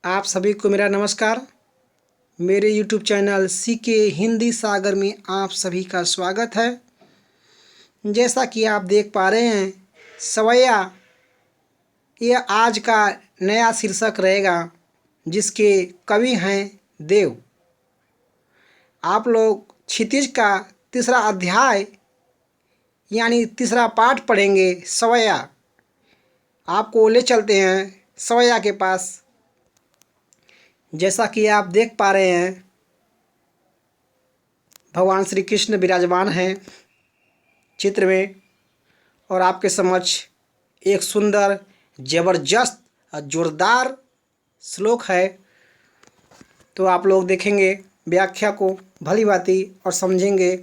आप सभी को मेरा नमस्कार। मेरे YouTube चैनल सीके हिंदी सागर में आप सभी का स्वागत है। जैसा कि आप देख पा रहे हैं, सवैया यह आज का नया शीर्षक रहेगा, जिसके कवि हैं देव। आप लोग क्षितिज का तीसरा अध्याय यानी तीसरा पाठ पढ़ेंगे सवैया। आपको ले चलते हैं सवैया के पास। जैसा कि आप देख पा रहे हैं, भगवान श्री कृष्ण विराजमान हैं चित्र में और आपके समक्ष एक सुंदर, जबरदस्त और जोरदार श्लोक है। तो आप लोग देखेंगे व्याख्या को भली भांति और समझेंगे।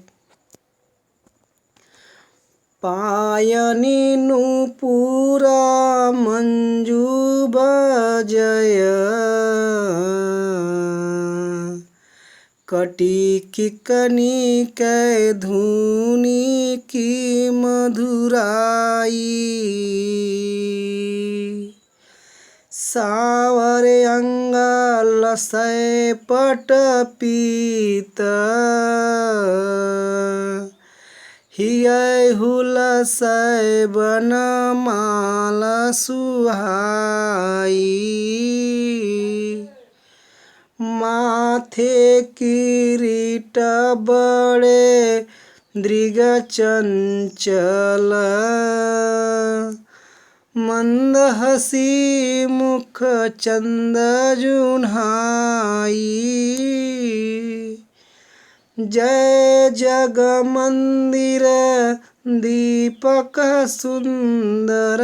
पायनि नूपुर मंजू बजय कटी किकनी कै धुनी की मधुराई सावरे अंग लसय पट पीत हिय हुलसय बनमाल सुहाई माथे किरीट बड़े दृग चंचल मंद हसी मुख चंद जुन्हाई जय जग मंदिर दीपक सुंदर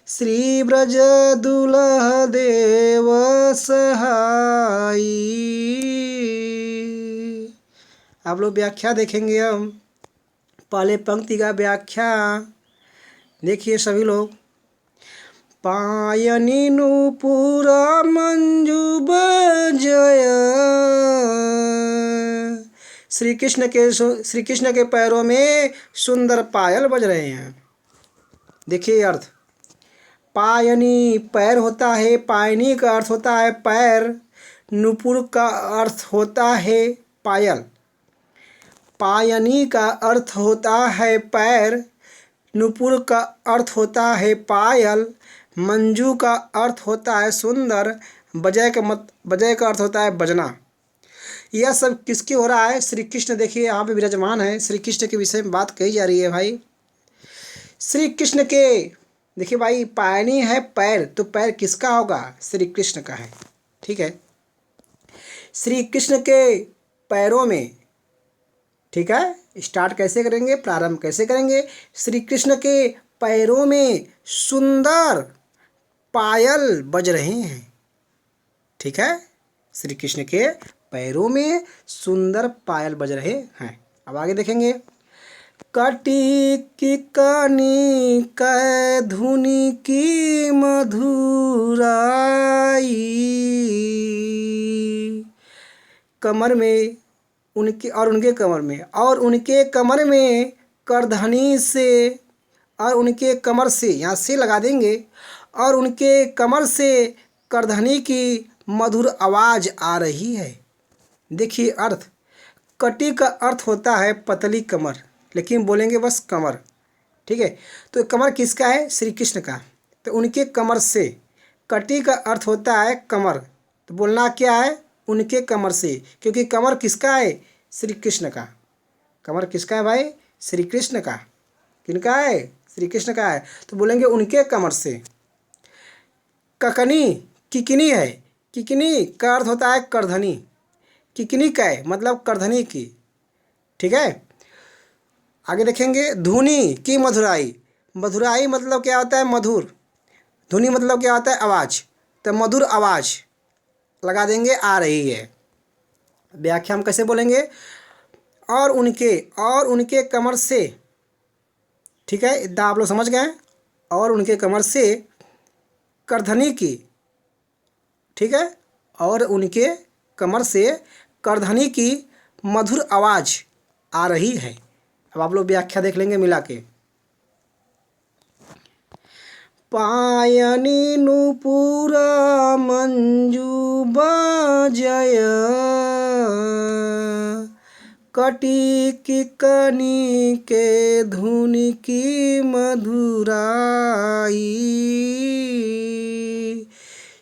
श्री ब्रज दुलह देव सहाई। आप लोग व्याख्या देखेंगे। हम पहले पंक्ति का व्याख्या देखिए सभी लोग। पायनि नूपुर मंजू बजय, श्री कृष्ण के पैरों में सुंदर पायल बज रहे हैं। देखिए अर्थ, पायनी पैर होता है, पायनी का अर्थ होता है पैर, नूपुर का अर्थ होता है पायल, पायनी का अर्थ होता है पैर, नूपुर का अर्थ होता है पायल, मंजू का अर्थ होता है सुंदर, बजय का अर्थ होता है बजना। यह सब किसके हो रहा है? श्री कृष्ण देखिए यहाँ पे विराजमान है। श्री कृष्ण के विषय में बात कही जा रही है भाई। श्री कृष्ण के देखिए भाई, पायनी है पैर, तो पैर किसका होगा? श्री कृष्ण का है। ठीक है, श्री कृष्ण के पैरों में, ठीक है, स्टार्ट कैसे करेंगे, प्रारंभ कैसे करेंगे? श्री कृष्ण के पैरों में सुंदर पायल बज रहे हैं। ठीक है, श्री कृष्ण के पैरों में सुंदर पायल बज रहे हैं। अब आगे देखेंगे। कटी की कनी कै धुनी की मधुराई, कमर में उनके और उनके कमर में और उनके कमर में करधनी से और उनके कमर से, यहाँ से लगा देंगे, और उनके कमर से करधनी की मधुर आवाज़ आ रही है। देखिए अर्थ, कटी का अर्थ होता है पतली कमर, लेकिन बोलेंगे बस कमर। ठीक है, तो कमर किसका है? श्री कृष्ण का। तो उनके कमर से, कटी का अर्थ होता है कमर, तो बोलना क्या है? उनके कमर से, क्योंकि कमर किसका है? श्री कृष्ण का। कमर किसका है भाई? श्री कृष्ण का। किनका है? श्री कृष्ण का है, तो बोलेंगे उनके कमर से। ककनी किकनी है, किकनी का अर्थ होता है करधनी, किकनी का है मतलब करधनी की। ठीक है, आगे देखेंगे। धुनी की मधुराई, मधुराई मतलब क्या होता है? मधुर। धुनी मतलब क्या होता है? आवाज़। तो मधुर आवाज़ लगा देंगे, आ रही है। व्याख्या हम कैसे बोलेंगे? और उनके कमर से, ठीक है, इतना आप लोग समझ गए। और उनके कमर से करधनी की, ठीक है, और उनके कमर से करधनी की मधुर आवाज़ आ रही है। अब आप लोग व्याख्या देख लेंगे मिला के। पायनी नूपुर मंजू बजय कटी की कनी के धुनि की मधुराई।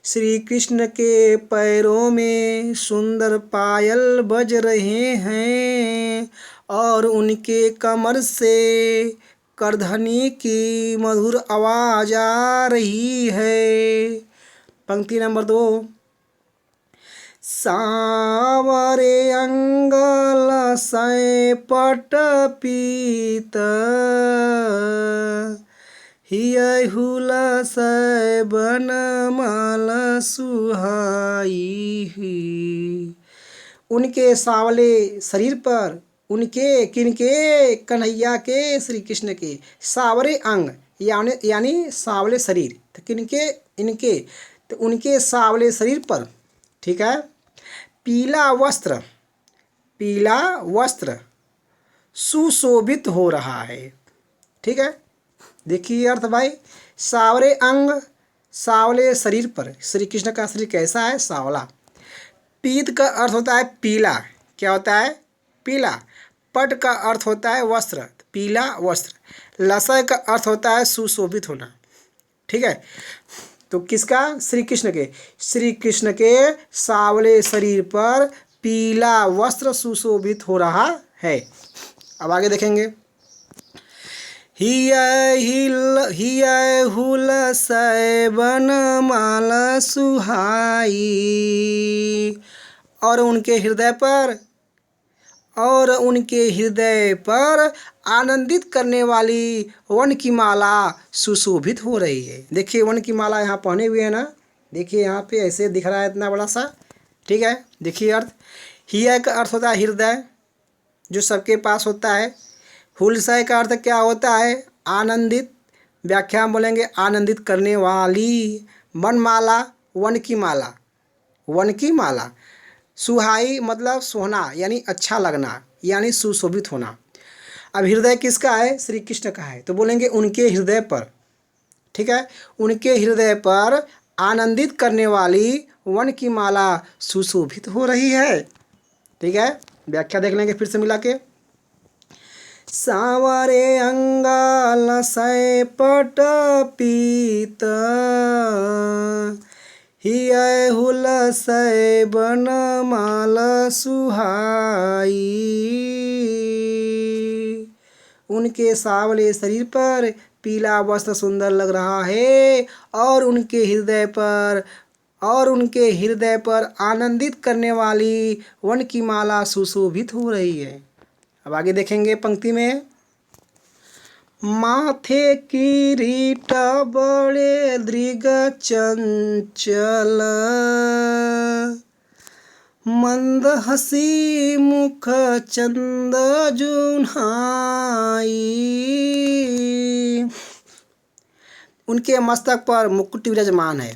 श्री कृष्ण के पैरों में सुंदर पायल बज रहे हैं और उनके कमर से करधनी की मधुर आवाज आ रही है। पंक्ति नंबर 2। सावरे अंगल सै पट पीत हिय हुलसै बनमाल सुहाई। उनके सांवले शरीर पर, उनके किनके, कन्हैया के, श्री कृष्ण के सांवरे अंग यानी सांवले शरीर, तो किनके, इनके, तो उनके सांवले शरीर पर, ठीक है, पीला वस्त्र सुशोभित हो रहा है। ठीक है, देखिए अर्थ भाई, सांवरे अंग, सांवले शरीर पर श्री कृष्ण का शरीर कैसा है? सांवला। पीत का अर्थ होता है पीला, क्या होता है? पीला। पट का अर्थ होता है वस्त्र, पीला वस्त्र। लसय का अर्थ होता है सुशोभित होना। ठीक है, तो किसका? श्री कृष्ण के। श्री कृष्ण के सांवले शरीर पर पीला वस्त्र सुशोभित हो रहा है। अब आगे देखेंगे। हिय हुलसै बनमाल सुहाई, और उनके हृदय पर आनंदित करने वाली वन की माला सुशोभित हो रही है। देखिए वन की माला यहाँ पहने हुए है ना, देखिए यहाँ पे ऐसे दिख रहा है इतना बड़ा सा। ठीक है, देखिए अर्थ। हिया का अर्थ होता है हृदय, जो सबके पास होता है। हुलसय का अर्थ क्या होता है? आनंदित। व्याख्या में बोलेंगे आनंदित करने वाली। वनमाला, वन की माला, वन की माला। सुहाई मतलब सोहना, यानी अच्छा लगना, यानी सुशोभित होना। अब हृदय किसका है? श्री कृष्ण का है, तो बोलेंगे उनके हृदय पर। ठीक है, उनके हृदय पर आनंदित करने वाली वन की माला सुशोभित हो रही है। ठीक है, व्याख्या देख लेंगे फिर से मिला के। सांवरे अंगाल सै पट पीत हिय हुलसै बनमाल सुहाई। उनके सांवले शरीर पर पीला वस्त्र सुंदर लग रहा है और उनके हृदय पर आनंदित करने वाली वन की माला सुशोभित हो रही है। अब आगे देखेंगे पंक्ति में। माथे किरीट बड़े दृग चंचल मंद हसी मुख चंद जुन्हाई। उनके मस्तक पर मुकुट विराजमान है,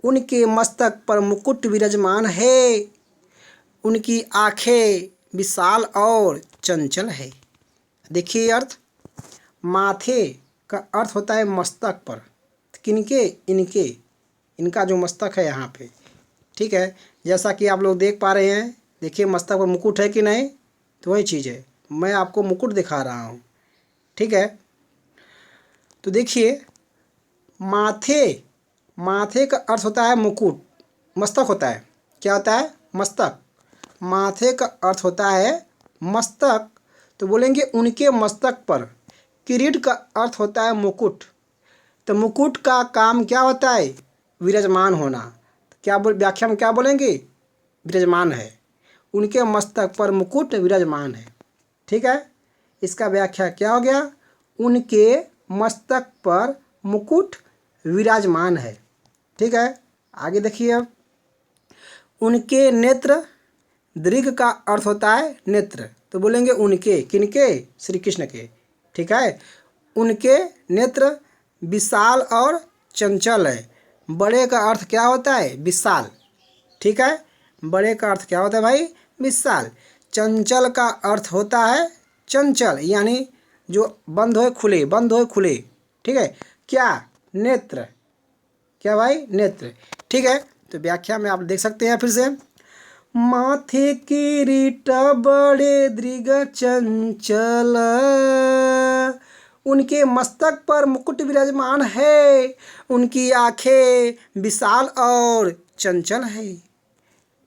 उनके मस्तक पर मुकुट विराजमान है। उनकी आंखें विशाल और चंचल है। देखिए अर्थ। माथे का अर्थ होता है मस्तक पर, किनके? इनके, इनका जो मस्तक है यहाँ पे। ठीक है, जैसा कि आप लोग देख पा रहे हैं, देखिए मस्तक पर मुकुट है कि नहीं, तो वही चीज़ है, मैं आपको मुकुट दिखा रहा हूँ। ठीक है, तो देखिए माथे का अर्थ होता है मुकुट, मस्तक होता है, क्या होता है? मस्तक। माथे का अर्थ होता है मस्तक, तो बोलेंगे उनके मस्तक पर। किरीट का अर्थ होता है मुकुट, तो मुकुट का काम क्या होता है? विराजमान होना। क्या व्याख्या में क्या बोलेंगे? विराजमान है, उनके मस्तक पर मुकुट विराजमान है। ठीक है, इसका व्याख्या क्या हो गया? उनके मस्तक पर मुकुट विराजमान है। ठीक है, आगे देखिए अब। उनके नेत्र, दृग का अर्थ होता है नेत्र, तो बोलेंगे उनके, किनके? श्री कृष्ण के। ठीक है, उनके नेत्र विशाल और चंचल है। बड़े का अर्थ क्या होता है? विशाल। ठीक है, बड़े का अर्थ क्या होता है भाई? विशाल। चंचल का अर्थ होता है चंचल, यानी जो बंद हो खुले, बंद हो खुले। ठीक है, क्या? नेत्र। क्या भाई? नेत्र। ठीक है, तो व्याख्या में आप देख सकते हैं फिर से। माथे किरीट बड़े दृग चंचल, उनके मस्तक पर मुकुट विराजमान है, उनकी आंखें विशाल और चंचल है।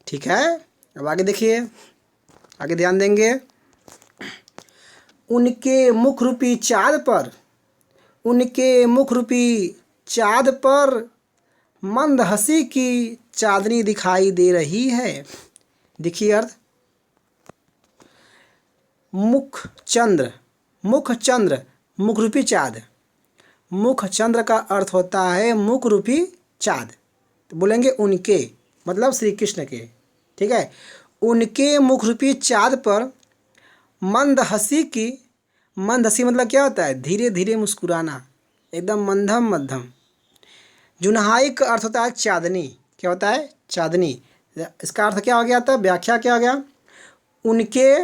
ठीक है, अब आगे देखिए, आगे ध्यान देंगे। उनके मुख रूपी चाँद पर, उनके मुख रूपी चाँद पर मंद हंसी की चांदनी दिखाई दे रही है। देखिए अर्थ, मुख चंद्र, मुख चंद्र, मुख रूपी चाँद। मुख चंद्र का अर्थ होता है मुख रूपी चाँद। तो बोलेंगे उनके, मतलब श्री कृष्ण के। ठीक है, उनके मुख रूपी चाँद पर मंद हंसी की, मंद हंसी मतलब क्या होता है? धीरे धीरे मुस्कुराना, एकदम मंदम मध्यम। जुनहाई का अर्थ होता है चाँदनी। क्या होता है? चाँदनी। इसका अर्थ क्या हो गया था? व्याख्या क्या हो गया? उनके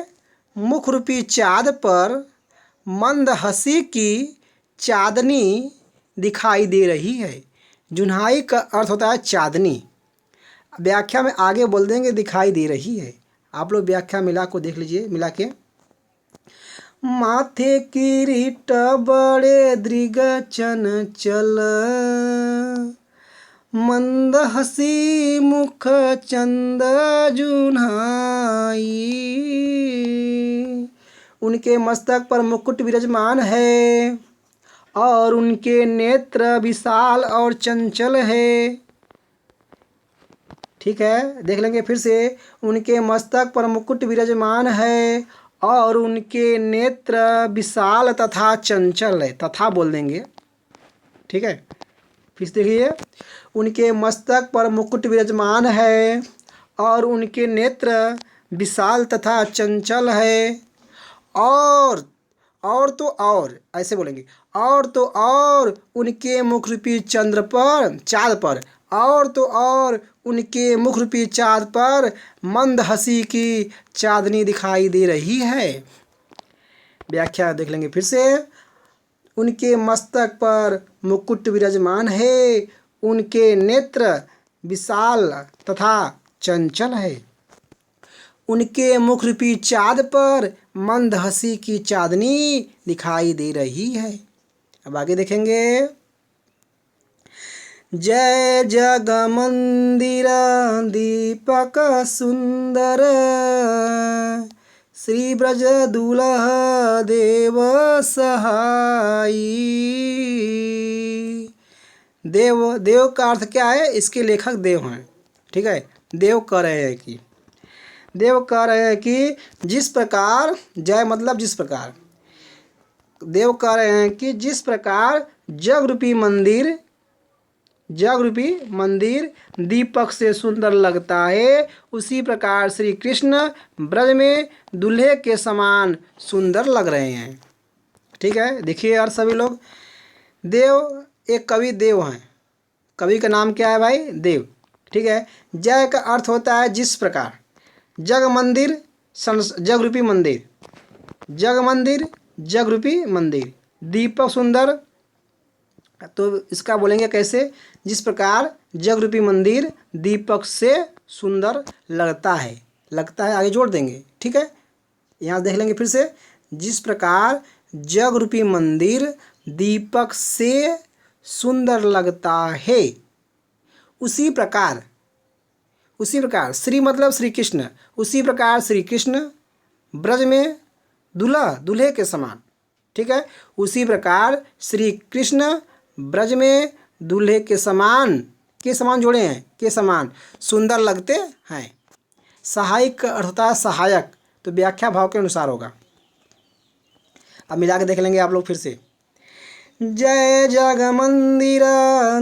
मुख रूपी चाँद पर मंद हंसी की चाँदनी दिखाई दे रही है। जुनहाई का अर्थ होता है चाँदनी। व्याख्या में आगे बोल देंगे दिखाई दे रही है। आप लोग व्याख्या मिला को देख लीजिए, मिला के। माथे किरीट बड़े दृग चंचल, मंद हसी मुख चंद जुन्हाई, उनके मस्तक पर मुकुट विराजमान है और उनके नेत्र विशाल और चंचल है। ठीक है, देख लेंगे फिर से। उनके मस्तक पर मुकुट विराजमान है और उनके नेत्र विशाल तथा चंचल है। तथा बोल देंगे। ठीक है, फिर से देखिए। उनके मस्तक पर मुकुट विराजमान है और उनके नेत्र विशाल तथा चंचल है। और तो और, ऐसे बोलेंगे। और तो और उनके मुख रूपी चंद्र पर, चाँद पर, और तो और उनके मुख रूपी चाँद पर मंद हंसी की चाँदनी दिखाई दे रही है। व्याख्या देख लेंगे फिर से। उनके मस्तक पर मुकुट विराजमान है, उनके नेत्र विशाल तथा चंचल है, उनके मुख रूपी चाँद पर मंद हंसी की चाँदनी दिखाई दे रही है। अब आगे देखेंगे। जय जग मंदिर दीपक सुंदर, श्री ब्रज दुलह देव सहाई। देव, देव का अर्थ क्या है? इसके लेखक देव हैं। ठीक है, देव कह रहे हैं कि, देव कह रहे हैं कि जिस प्रकार, जय मतलब जिस प्रकार, देव कह रहे हैं कि जिस प्रकार जग रूपी मंदिर, जग रूपी मंदिर दीपक से सुंदर लगता है, उसी प्रकार श्री कृष्ण ब्रज में दूल्हे के समान सुंदर लग रहे हैं। ठीक है, देखिए यार सभी लोग। देव, एक कवि देव हैं। कवि का नाम क्या है भाई? देव। ठीक है, जय का अर्थ होता है जिस प्रकार। जग मंदिर, जग रूपी मंदिर, जग मंदिर, जग रूपी मंदिर, दीपक सुंदर, तो इसका बोलेंगे कैसे? जिस प्रकार जग रूपी मंदिर दीपक से सुंदर लगता है, लगता है आगे जोड़ देंगे। ठीक है, यहाँ देख लेंगे फिर से। जिस प्रकार जग रूपी मंदिर दीपक से सुंदर लगता है, उसी प्रकार, उसी प्रकार, श्री मतलब श्री कृष्ण, उसी प्रकार श्री कृष्ण ब्रज में दूल्हा, दूल्हे के समान। ठीक है, उसी प्रकार श्री कृष्ण ब्रज में दूल्हे के समान जोड़े हैं, के समान सुंदर लगते हैं। सहायक का अर्थ होता है सहायक, तो व्याख्या भाव के अनुसार होगा। अब मिला के देख लेंगे आप लोग फिर से। जय जग मंदिर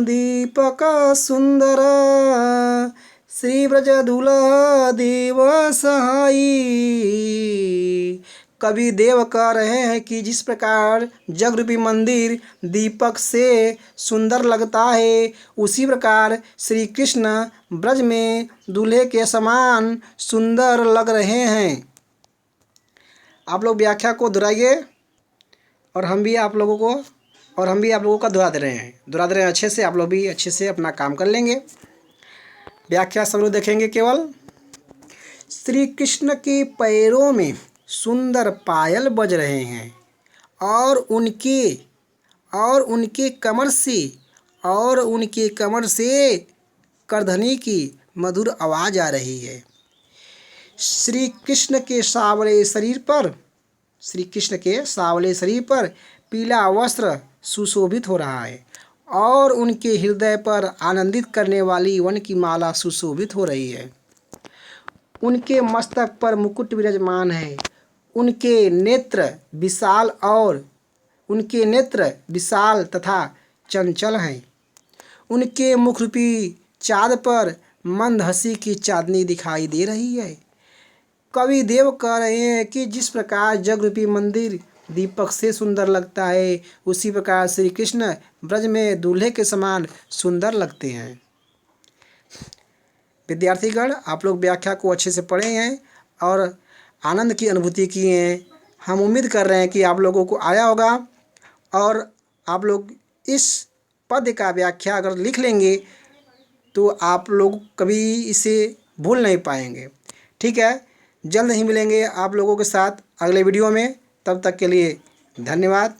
दीपक सुंदर, श्री ब्रज दूल्हा देव सहाई। कवि देव कह रहे हैं कि जिस प्रकार जग रूपी मंदिर दीपक से सुंदर लगता है, उसी प्रकार श्री कृष्ण ब्रज में दूल्हे के समान सुंदर लग रहे हैं। आप लोग व्याख्या को दोहराइए और हम भी आप लोगों को और हम भी आप लोगों का दोहरा दे रहे हैं अच्छे से। आप लोग भी अच्छे से अपना काम कर लेंगे। व्याख्या सब लोग देखेंगे केवल। श्री कृष्ण के पैरों में सुंदर पायल बज रहे हैं और उनके कमर से करधनी की मधुर आवाज़ आ रही है। श्री कृष्ण के सावले शरीर पर पीला वस्त्र सुशोभित हो रहा है और उनके हृदय पर आनंदित करने वाली वन की माला सुशोभित हो रही है। उनके मस्तक पर मुकुट विराजमान है। उनके नेत्र विशाल तथा चंचल हैं। उनके मुखरूपी चाँद पर मंद हंसी की चांदनी दिखाई दे रही है। कवि देव कह रहे हैं कि जिस प्रकार जगरूपी मंदिर दीपक से सुंदर लगता है, उसी प्रकार श्री कृष्ण ब्रज में दूल्हे के समान सुंदर लगते हैं। विद्यार्थीगण, आप लोग व्याख्या को अच्छे से पढ़े हैं और आनंद की अनुभूति किए हैं। हम उम्मीद कर रहे हैं कि आप लोगों को आया होगा और आप लोग इस पद्य का व्याख्या अगर लिख लेंगे तो आप लोग कभी इसे भूल नहीं पाएंगे। ठीक है, जल्द ही मिलेंगे आप लोगों के साथ अगले वीडियो में। तब तक के लिए धन्यवाद।